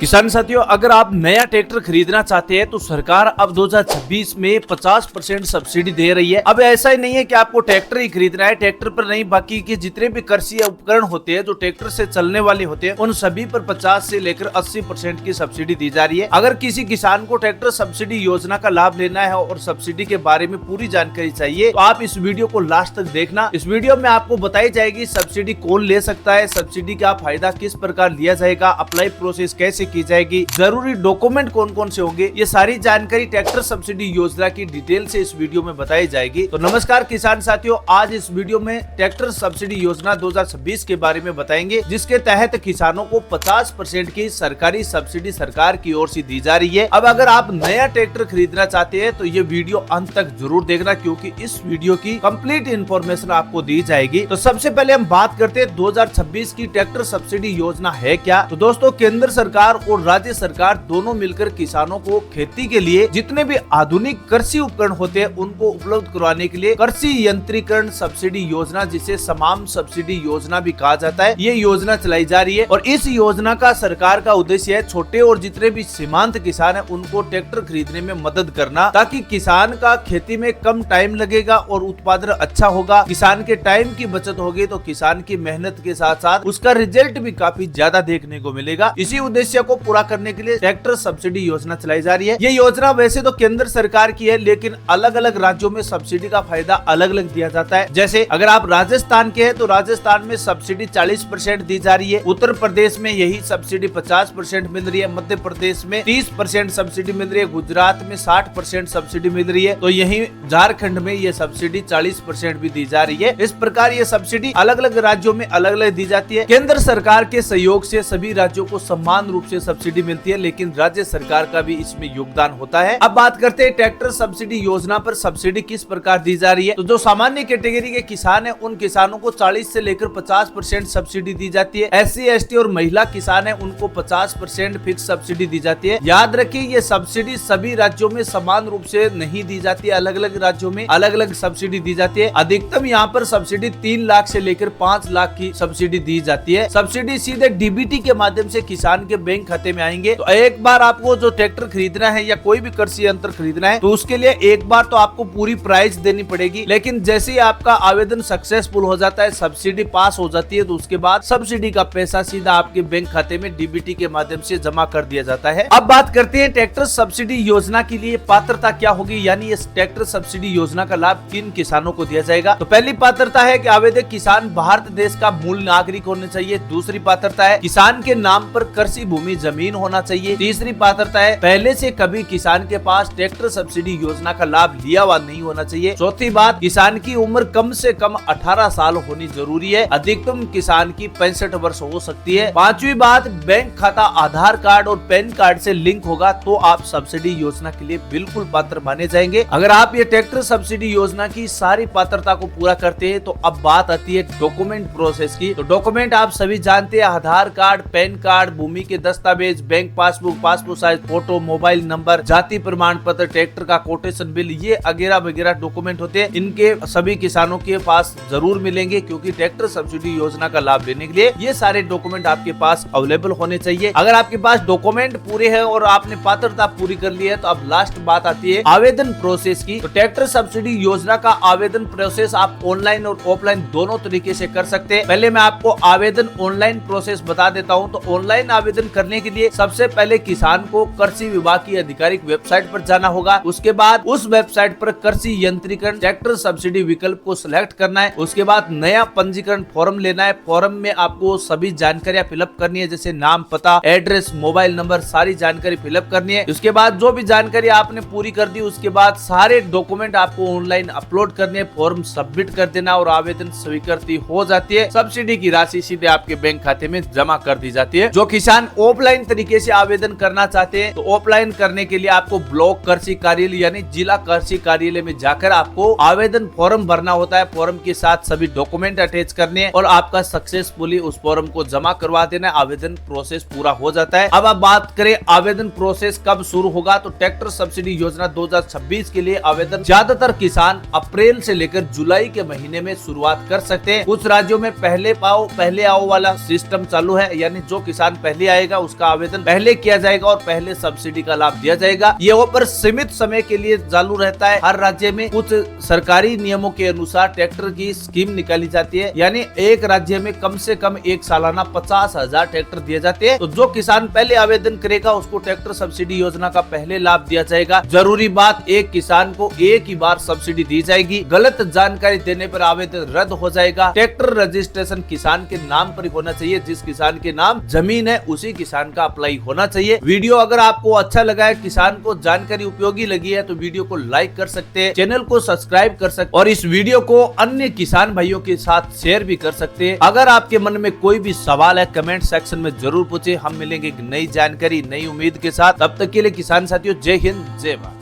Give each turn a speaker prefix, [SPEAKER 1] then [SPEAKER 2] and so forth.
[SPEAKER 1] किसान साथियों, अगर आप नया ट्रैक्टर खरीदना चाहते हैं तो सरकार अब 2026 में 50% सब्सिडी दे रही है। अब ऐसा ही नहीं है कि आपको ट्रैक्टर ही खरीदना है, ट्रैक्टर पर नहीं, बाकी के जितने भी कृषि उपकरण होते हैं जो ट्रैक्टर से चलने वाले होते हैं उन सभी पर 50 से लेकर 80% की सब्सिडी दी जा रही है। अगर किसी किसान को ट्रैक्टर सब्सिडी योजना का लाभ लेना है और सब्सिडी के बारे में पूरी जानकारी चाहिए तो आप इस वीडियो को लास्ट तक देखना। इस वीडियो में आपको बताई जाएगी सब्सिडी कौन ले सकता है, सब्सिडी का फायदा किस प्रकार लिया जाएगा, अप्लाई प्रोसेस कैसे की जाएगी, जरूरी डॉक्यूमेंट कौन कौन से होंगे, ये सारी जानकारी ट्रैक्टर सब्सिडी योजना की डिटेल से इस वीडियो में बताई जाएगी। तो नमस्कार किसान साथियों, आज इस वीडियो में ट्रैक्टर सब्सिडी योजना 2026 के बारे में बताएंगे, जिसके तहत किसानों को 50% की सरकारी सब्सिडी सरकार की ओर से दी जा रही है। अब अगर आप नया ट्रैक्टर खरीदना चाहते हैं तो ये वीडियो अंत तक जरूर देखना, क्योंकि इस वीडियो की कंप्लीट इन्फॉर्मेशन आपको दी जाएगी। तो सबसे पहले हम बात करते हैं 2026 की ट्रैक्टर सब्सिडी योजना है क्या। तो दोस्तों, केंद्र सरकार और राज्य सरकार दोनों मिलकर किसानों को खेती के लिए जितने भी आधुनिक कृषि उपकरण होते हैं उनको उपलब्ध करवाने के लिए कृषि यंत्रीकरण सब्सिडी योजना, जिसे समाम सब्सिडी योजना भी कहा जाता है, ये योजना चलाई जा रही है। और इस योजना का सरकार का उद्देश्य है छोटे और जितने भी सीमांत किसान है उनको ट्रैक्टर खरीदने में मदद करना, ताकि किसान का खेती में कम टाइम लगेगा और उत्पादन अच्छा होगा। किसान के टाइम की बचत होगी तो किसान की मेहनत के साथ साथ उसका रिजल्ट भी काफी ज्यादा देखने को मिलेगा। इसी उद्देश्य को पूरा करने के लिए ट्रैक्टर सब्सिडी योजना चलाई जा रही है। ये योजना वैसे तो केंद्र सरकार की है, लेकिन अलग अलग राज्यों में सब्सिडी का फायदा अलग अलग दिया जाता है। जैसे अगर आप राजस्थान के हैं तो राजस्थान में सब्सिडी 40% दी जा रही है, उत्तर प्रदेश में यही सब्सिडी 50% मिल रही है, मध्य प्रदेश में 30% सब्सिडी मिल रही है, गुजरात में 60% सब्सिडी मिल रही है, तो यही झारखंड में ये सब्सिडी 40% भी दी जा रही है। इस प्रकार ये सब्सिडी अलग अलग राज्यों में अलग अलग दी जाती है। केंद्र सरकार के सहयोग से सभी राज्यों को समान रूप से सब्सिडी मिलती है, लेकिन राज्य सरकार का भी इसमें योगदान होता है। अब बात करते हैं ट्रैक्टर सब्सिडी योजना पर सब्सिडी किस प्रकार दी जा रही है। तो जो सामान्य कैटेगरी के किसान है उन किसानों को 40 से लेकर 50% सब्सिडी दी जाती है। SC ST और महिला किसान है उनको 50% फिक्स सब्सिडी दी जाती है। याद रखिए, ये सब्सिडी सभी राज्यों में समान रूप से नहीं दी जाती है, अलग अलग राज्यों में अलग अलग सब्सिडी दी जाती है। अधिकतम यहाँ पर सब्सिडी 3 लाख से लेकर 5 लाख की सब्सिडी दी जाती है। सब्सिडी सीधे DBT के माध्यम से किसान के बैंक खाते में आएंगे। तो एक बार आपको जो ट्रैक्टर खरीदना है या कोई भी कृषि यंत्र खरीदना है तो उसके लिए एक बार तो आपको पूरी प्राइस देनी पड़ेगी, लेकिन जैसे ही आपका आवेदन सक्सेसफुल हो जाता है, सब्सिडी पास हो जाती है, तो उसके बाद सब्सिडी का पैसा सीधा आपके बैंक खाते में DBT के माध्यम से जमा कर दिया जाता है। अब बात करते हैं ट्रैक्टर सब्सिडी योजना के लिए पात्रता क्या होगी, यानी इस ट्रैक्टर सब्सिडी योजना का लाभ किन किसानों को दिया जाएगा। तो पहली पात्रता है कि आवेदक किसान भारत देश का मूल नागरिक होने चाहिए। दूसरी पात्रता है किसान के नाम पर कृषि भूमि जमीन होना चाहिए। तीसरी पात्रता है पहले से कभी किसान के पास ट्रैक्टर सब्सिडी योजना का लाभ लिया हुआ नहीं होना चाहिए। चौथी बात, किसान की उम्र कम से कम 18 साल होनी जरूरी है। अधिकतम किसान की 65 वर्ष हो सकती है। पांचवी बात, बैंक खाता आधार कार्ड और पैन कार्ड से लिंक होगा तो आप सब्सिडी योजना के लिए बिल्कुल पात्र माने जाएंगे। अगर आप ये ट्रैक्टर सब्सिडी योजना की सारी पात्रता को पूरा करते हैं तो अब बात आती है डॉक्यूमेंट प्रोसेस की। तो डॉक्यूमेंट आप सभी जानते हैं, आधार कार्ड, पैन कार्ड, भूमि के दस्तावेज, bank passbook, passport size photo, mobile number, जाति प्रमाण पत्र, ट्रैक्टर का कोटेशन बिल, ये वगैरह वगैरह डॉक्यूमेंट होते हैं। इनके सभी किसानों के पास जरूर मिलेंगे, क्योंकि ट्रैक्टर सब्सिडी योजना का लाभ लेने के लिए ये सारे डॉक्यूमेंट आपके पास अवेलेबल होने चाहिए। अगर आपके पास डॉक्यूमेंट पूरे हैं और आपने पात्रता पूरी कर ली है तो अब लास्ट बात आती है आवेदन प्रोसेस की। तो ट्रैक्टर सब्सिडी योजना का आवेदन प्रोसेस आप ऑनलाइन और ऑफलाइन दोनों तरीके से कर सकते हैं। पहले मैं आपको आवेदन ऑनलाइन प्रोसेस बता देता हूँ। तो ऑनलाइन आवेदन करने के लिए सबसे पहले किसान को कृषि विभाग की आधिकारिक वेबसाइट पर जाना होगा। उसके बाद उस वेबसाइट पर कृषि यंत्रीकरण ट्रैक्टर सब्सिडी विकल्प को सिलेक्ट करना है। उसके बाद नया पंजीकरण फॉर्म लेना है। फॉर्म में आपको सभी जानकारियां फिलअप करनी है, जैसे नाम, पता, एड्रेस, मोबाइल नंबर, सारी जानकारी फिलअप करनी है। उसके बाद जो भी जानकारी आपने पूरी कर दी, उसके बाद सारे डॉक्यूमेंट आपको ऑनलाइन अपलोड करने, फॉर्म सबमिट कर देना और आवेदन स्वीकृति हो जाती है। सब्सिडी की राशि सीधे आपके बैंक खाते में जमा कर दी जाती है। जो किसान ऑफलाइन तरीके से आवेदन करना चाहते हैं तो ऑफलाइन करने के लिए आपको ब्लॉक कृषि कार्यालय यानी जिला कृषि कार्यालय में जाकर आपको आवेदन फॉर्म भरना होता है। फॉर्म के साथ सभी डॉक्यूमेंट अटैच करने हैं और आपका सक्सेसफुली उस फॉर्म को जमा करवा देना, आवेदन प्रोसेस पूरा हो जाता है। अब आप बात करें आवेदन प्रोसेस कब शुरू होगा, तो ट्रैक्टर सब्सिडी योजना 2026 के लिए आवेदन ज्यादातर किसान अप्रैल से लेकर जुलाई के महीने में शुरुआत कर सकते हैं। कुछ राज्यों में पहले आओ वाला सिस्टम चालू है, यानी जो किसान पहले आएगा उसका आवेदन पहले किया जाएगा और पहले सब्सिडी का लाभ दिया जाएगा। ये ऑफर सीमित समय के लिए चालू रहता है। हर राज्य में कुछ सरकारी नियमों के अनुसार ट्रैक्टर की स्कीम निकाली जाती है, यानी एक राज्य में कम से कम एक सालाना 50,000 ट्रैक्टर दिए जाते हैं। तो जो किसान पहले आवेदन करेगा उसको ट्रैक्टर सब्सिडी योजना का पहले लाभ दिया जाएगा। जरूरी बात, एक किसान को एक ही बार सब्सिडी दी जाएगी। गलत जानकारी देने पर आवेदन रद्द हो जाएगा। ट्रैक्टर रजिस्ट्रेशन किसान के नाम पर होना चाहिए। जिस किसान के नाम जमीन है उसी किसान का अप्लाई होना चाहिए। वीडियो अगर आपको अच्छा लगा है, किसान को जानकारी उपयोगी लगी है, तो वीडियो को लाइक कर सकते हैं, चैनल को सब्सक्राइब कर सकते और इस वीडियो को अन्य किसान भाइयों के साथ शेयर भी कर सकते हैं। अगर आपके मन में कोई भी सवाल है कमेंट सेक्शन में जरूर पूछे। हम मिलेंगे एक नई जानकारी, नई उम्मीद के साथ। तब तक के लिए किसान साथियों, जय हिंद, जय भारत।